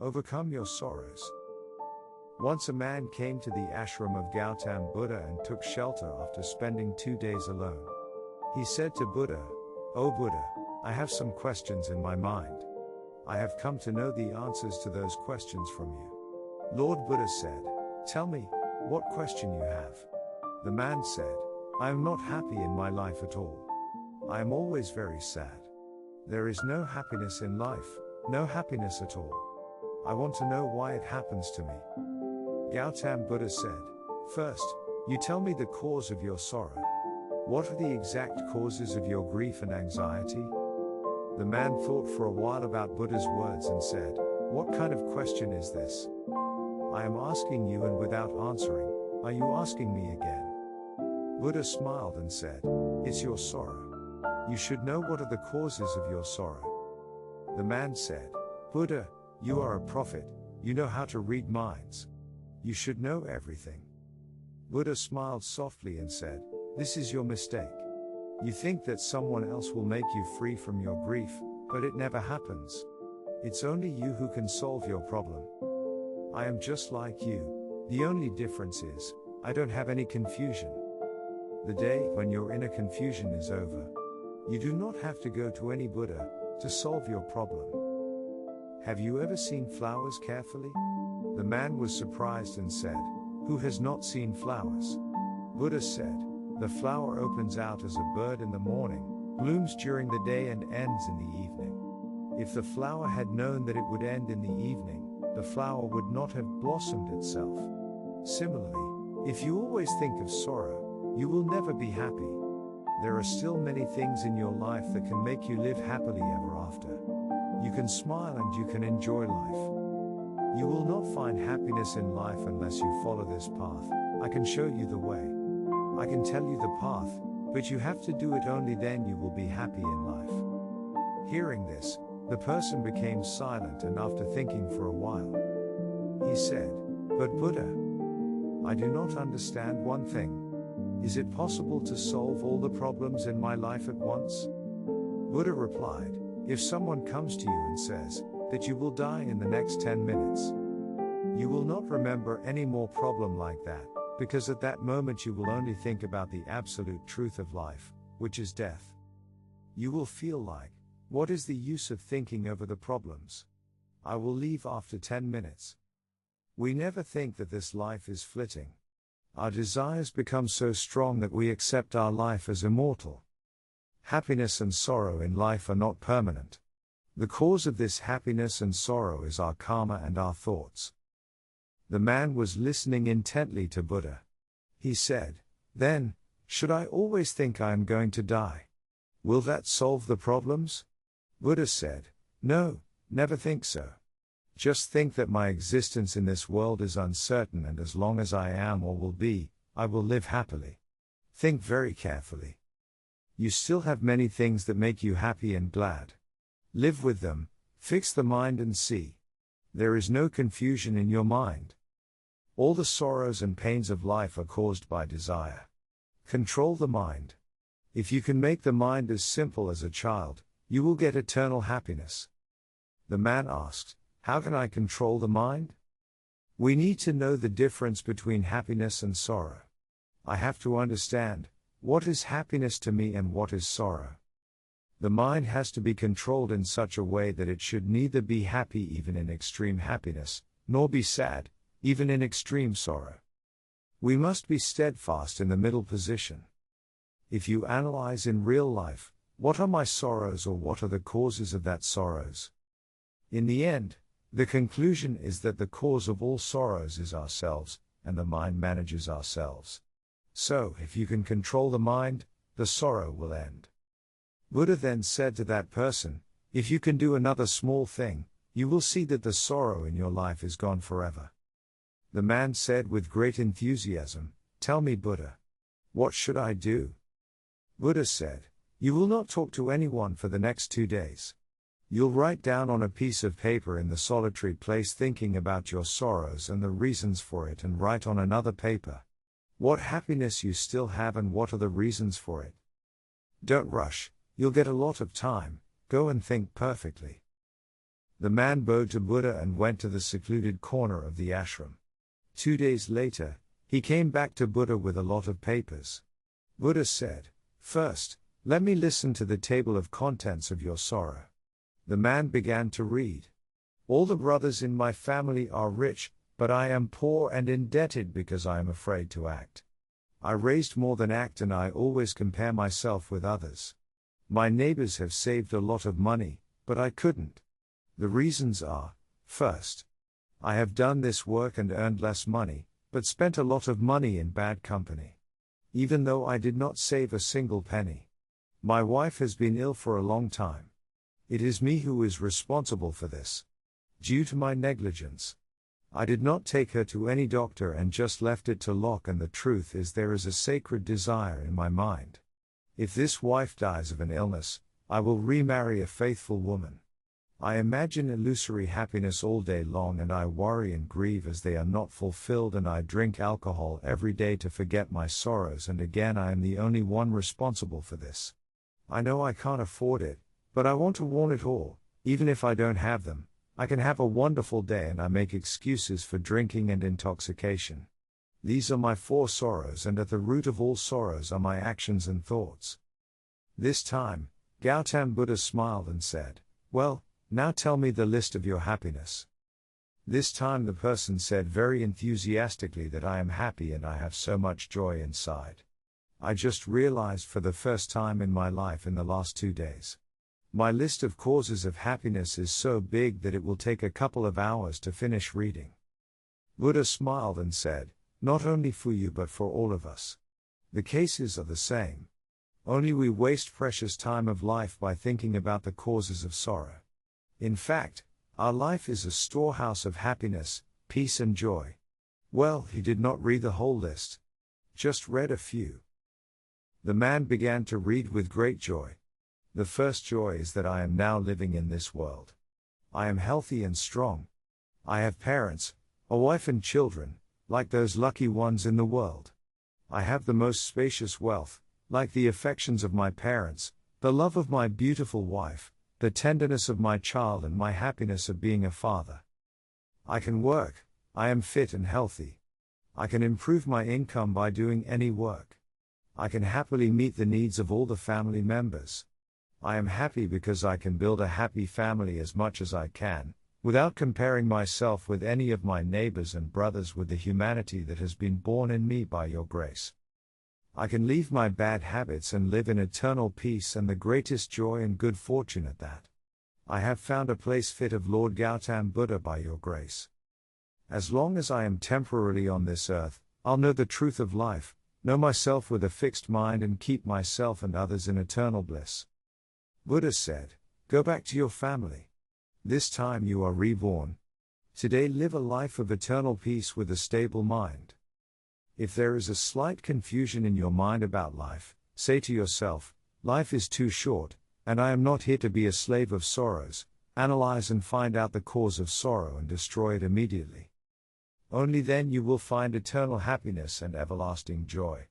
Overcome your sorrows. Once a man came to the ashram of Gautama Buddha and took shelter after spending 2 days alone. He said to Buddha, "O Buddha, I have some questions in my mind. I have come to know the answers to those questions from you." Lord Buddha said, "Tell me, what question you have." The man said, "I am not happy in my life at all. I am always very sad. There is no happiness in life, no happiness at all. I want to know why it happens to me." Gautama Buddha said, "First, you tell me the cause of your sorrow. What are the exact causes of your grief and anxiety?" The man thought for a while about Buddha's words and said, "What kind of question is this? I am asking you, and without answering, are you asking me again?" Buddha smiled and said, "It's your sorrow. You should know what are the causes of your sorrow." The man said, "Buddha, you are a prophet, you know how to read minds. You should know everything." Buddha smiled softly and said, "This is your mistake. You think that someone else will make you free from your grief, but it never happens. It's only you who can solve your problem. I am just like you. The only difference is, I don't have any confusion. The day when your inner confusion is over, you do not have to go to any Buddha to solve your problem." Have you ever seen flowers carefully? The man was surprised and said, "Who has not seen flowers?" Buddha said, "The flower opens out as a bird in the morning, blooms during the day and ends in the evening. If the flower had known that it would end in the evening, the flower would not have blossomed itself. Similarly, if you always think of sorrow, you will never be happy. There are still many things in your life that can make you live happily ever after. You can smile and you can enjoy life. You will not find happiness in life unless you follow this path. I can show you the way. I can tell you the path, but you have to do it, only then you will be happy in life." Hearing this, the person became silent, and after thinking for a while, he said, "But Buddha, I do not understand one thing. Is it possible to solve all the problems in my life at once?" Buddha replied, "If someone comes to you and says that you will die in the next 10 minutes, you will not remember any more problem like that, because at that moment you will only think about the absolute truth of life, which is death. You will feel like, what is the use of thinking over the problems? I will leave after 10 minutes. We never think that this life is flitting. Our desires become so strong that we accept our life as immortal. Happiness and sorrow in life are not permanent. The cause of this happiness and sorrow is our karma and our thoughts." The man was listening intently to Buddha. He said, "Then, should I always think I am going to die? Will that solve the problems?" Buddha said, "No, never think so. Just think that my existence in this world is uncertain, and as long as I am or will be, I will live happily. Think very carefully. You still have many things that make you happy and glad. Live with them, fix the mind and see. There is no confusion in your mind. All the sorrows and pains of life are caused by desire. Control the mind. If you can make the mind as simple as a child, you will get eternal happiness." The man asked, "How can I control the mind?" We need to know the difference between happiness and sorrow. I have to understand, what is happiness to me and what is sorrow. The mind has to be controlled in such a way that it should neither be happy even in extreme happiness, nor be sad, even in extreme sorrow. We must be steadfast in the middle position. If you analyze in real life, what are my sorrows or what are the causes of that sorrows? In the end, the conclusion is that the cause of all sorrows is ourselves, and the mind manages ourselves. So, if you can control the mind, the sorrow will end. Buddha then said to that person, "If you can do another small thing, you will see that the sorrow in your life is gone forever." The man said with great enthusiasm, "Tell me, Buddha, what should I do?" Buddha said, "You will not talk to anyone for the next 2 days. You'll write down on a piece of paper in the solitary place thinking about your sorrows and the reasons for it, and write on another paper what happiness you still have and what are the reasons for it. Don't rush, you'll get a lot of time, go and think perfectly." The man bowed to Buddha and went to the secluded corner of the ashram. 2 days later, he came back to Buddha with a lot of papers. Buddha said, "First, let me listen to the table of contents of your sorrow." The man began to read. "All the brothers in my family are rich, but I am poor and indebted because I am afraid to act. I raised more than act and I always compare myself with others. My neighbors have saved a lot of money, but I couldn't. The reasons are, first, I have done this work and earned less money, but spent a lot of money in bad company. Even though I did not save a single penny. My wife has been ill for a long time. It is me who is responsible for this. Due to my negligence. I did not take her to any doctor and just left it to lock, and the truth is there is a sacred desire in my mind. If this wife dies of an illness, I will remarry a faithful woman. I imagine illusory happiness all day long and I worry and grieve as they are not fulfilled, and I drink alcohol every day to forget my sorrows, and again I am the only one responsible for this. I know I can't afford it, but I want to want it all. Even if I don't have them, I can have a wonderful day, and I make excuses for drinking and intoxication. These are my 4 sorrows, and at the root of all sorrows are my actions and thoughts." This time, Gautam Buddha smiled and said, "Well, now tell me the list of your happiness." This time the person said very enthusiastically that I am happy and I have so much joy inside. I just realized for the first time in my life in the last 2 days. My list of causes of happiness is so big that it will take a couple of hours to finish reading. Buddha smiled and said, "Not only for you but for all of us. The cases are the same. Only we waste precious time of life by thinking about the causes of sorrow. In fact, our life is a storehouse of happiness, peace and joy." Well, he did not read the whole list. Just read a few. The man began to read with great joy. "The first joy is that I am now living in this world. I am healthy and strong. I have parents, a wife and children, like those lucky ones in the world. I have the most spacious wealth, like the affections of my parents, the love of my beautiful wife, the tenderness of my child and my happiness of being a father. I can work, I am fit and healthy. I can improve my income by doing any work. I can happily meet the needs of all the family members. I am happy because I can build a happy family as much as I can, without comparing myself with any of my neighbors and brothers, with the humanity that has been born in me by your grace. I can leave my bad habits and live in eternal peace and the greatest joy and good fortune at that. I have found a place fit of Lord Gautam Buddha by your grace. As long as I am temporarily on this earth, I'll know the truth of life, know myself with a fixed mind and keep myself and others in eternal bliss." Buddha said, "Go back to your family. This time you are reborn. Today live a life of eternal peace with a stable mind. If there is a slight confusion in your mind about life, say to yourself, life is too short, and I am not here to be a slave of sorrows. Analyze and find out the cause of sorrow and destroy it immediately. Only then you will find eternal happiness and everlasting joy."